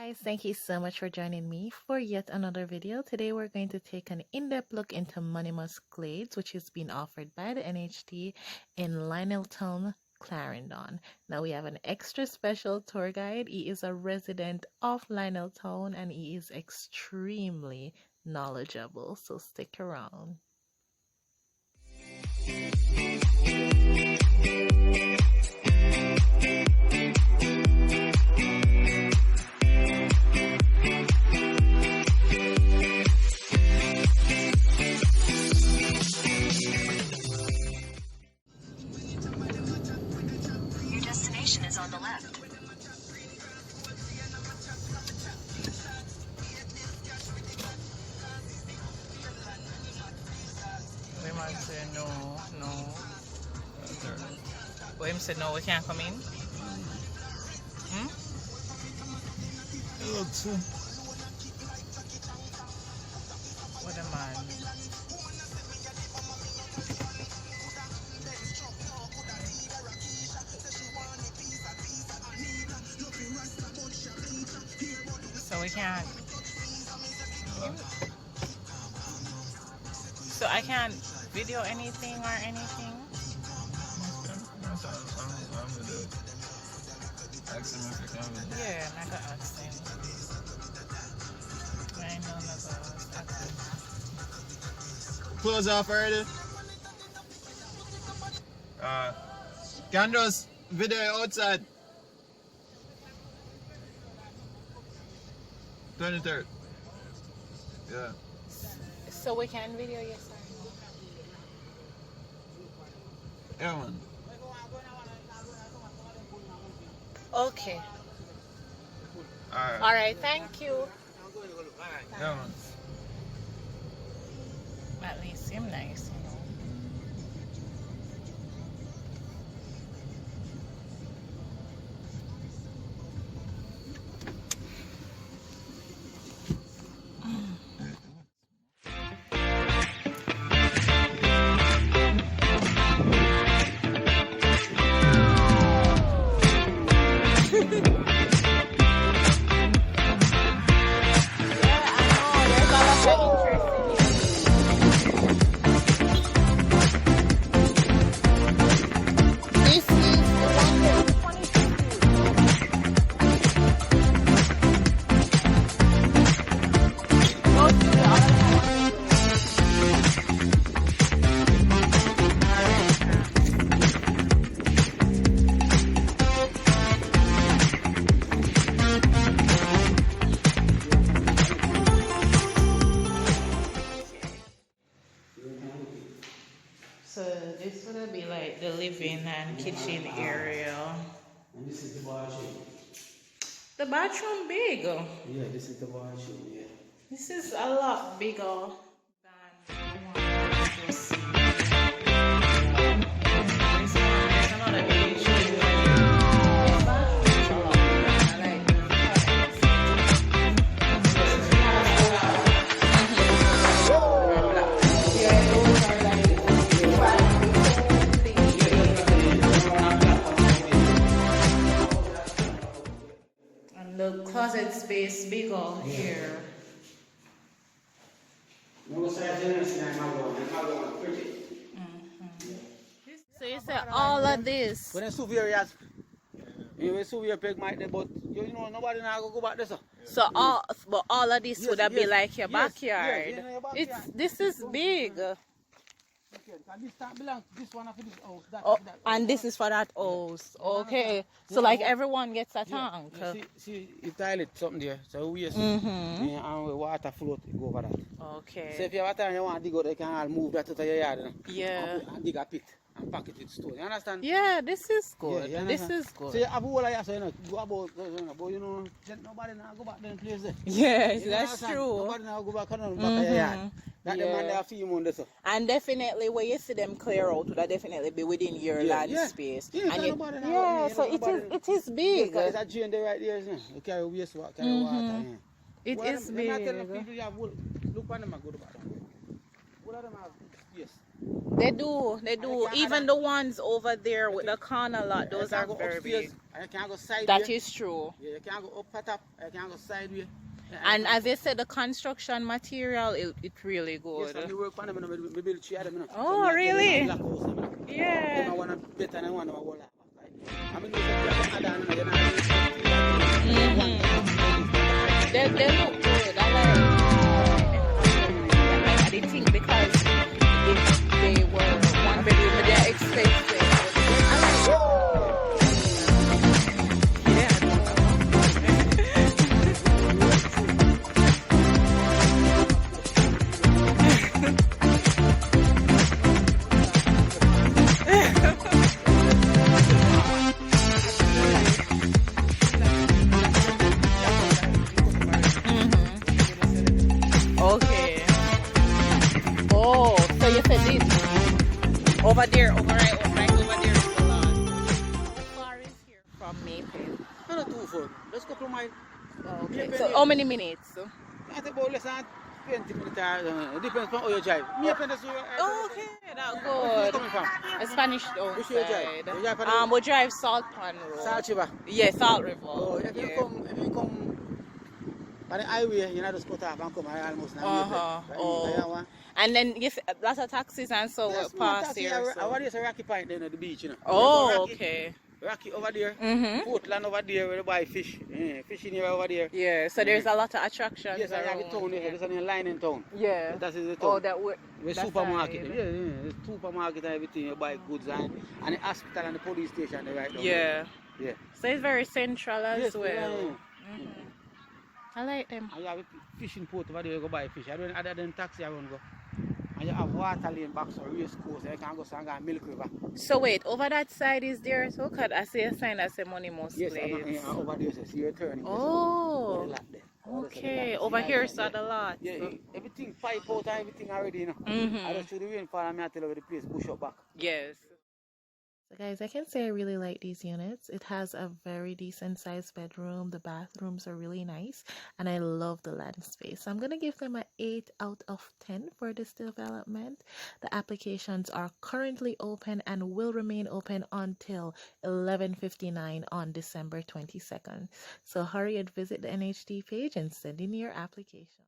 Guys, thank you so much for joining me for yet another video. Today we're going to take an in-depth look into Monymusk Glades, which is being offered by the NHT in Lionel, Clarendon. Now we have an extra special tour guide. He is a resident of Lionel Town and he is extremely knowledgeable, so stick around. Is on the left. We might say no. What him said no, we can't come in? What a man. So we can't. So I can't video anything or anything? Yeah, I got ask him. I know about Close off already. Candace, video outside. 23rd. Yeah. So we can video, yes sir. Yeah, man. Okay. Alright. Alright, thank you. Yeah, man. At least him nice, you know. So this would be like the living and kitchen area. And this is the bathroom. The bathroom big. Yeah, this is the bathroom, yeah. This is a lot bigger than the one you see. There's another page here. The bathroom is a lot bigger. I like and the closet space bigger here. No size in I'm pretty. So you said all of this. When I souvenir has, you souvenir peg might but you know nobody now go back there, sir. So all of this would have been like your yes, backyard. yes, your backyard. This is big. Okay, and this tank belongs this one after this house. That, And this is for that house. Okay. So like everyone gets a tank. See, if toilet something there, so we and water float go over that. Okay. So if you have a time you want to dig out, you can all move that out of your yard. Yeah. And dig a pit and pack it with stone. You understand? Yeah, this is good. Yeah, This is good. So you have all of your, so you know, go about, but you know, nobody now go back then place there. Yes, You that's understand? true. Nobody now go back on the back of your yard. That the man there few months so. And definitely when you see them clear out, would definitely be within your land space. Yeah, and nobody now, so it is big. It's a drain there right there, isn't it? You carry wastewater, carry water. Yeah. It is I'm not telling big. people you have, look on them and go to back. All of them have space. They do. And you can't Even add the ones over there with You the corner lot, you those can't are go very upstairs, big. and you can't go sideways. That is true. Yeah, you can't go up at top, you can't go sideways. Yeah, And as they said, the construction material, it really yes, good. and you work on them, we build three of them. Oh, So really? black house, them. Yeah. Them I want to better than one of my whole life. I mean, you add on, you know, They look good. I didn't think because if they were one bedroom, they're expensive. I Okay. Oh, so you said this over there, right over there is the lot. How far is here from Maypen? Not too far. Let's go to my. Okay. So how many minutes? I think about less than 20 minutes. It depends on how you drive. Me up in the Oh, okay, that's Where you good. coming from? A Spanish Which way you drive? outside. You drive on We drive Salt Pond Road. Salt River. Yeah, Salt River. Oh, if you Yeah. come on the highway, you know, just cut off and come almost now. Oh. And then yes, lots of taxis and so Yes, pass here. So. Over there's a Rocky Point then at the beach, you know. Oh, Rocky, okay. Rocky over there. Mhm. Portland over there where they buy fish. Fishing here over there. Yeah. So there's a lot of attractions Yes, I have around. a town here. There's a line in town. Yeah. That is the town. Oh, that would. The supermarket. Yeah, the supermarket and everything. You buy goods and the hospital and the police station they right down Yeah. there. Yeah. So it's very central as Yes, well. yeah. Mhm. I like them. And you have a fishing port over there, you go buy fish. I don't other than taxi around go. And you have water lane back so race course, you can go and Milk River. So wait, over that side is there. So could I see a sign that say Monymusk Yes, place? over there, so you're turning. Oh, There's a lot there. okay. Over here is the lot. Yeah, everything pipe out and everything already, you know. I Mhm. just through the rainfall and I tell you where the place push up back. Yes. So guys, I can say I really like these units. It has a very decent sized bedroom. The bathrooms are really nice and I love the land space. So I'm going to give them an 8 out of 10 for this development. The applications are currently open and will remain open until 11:59 on December 22nd. So hurry and visit the NHD page and send in your application.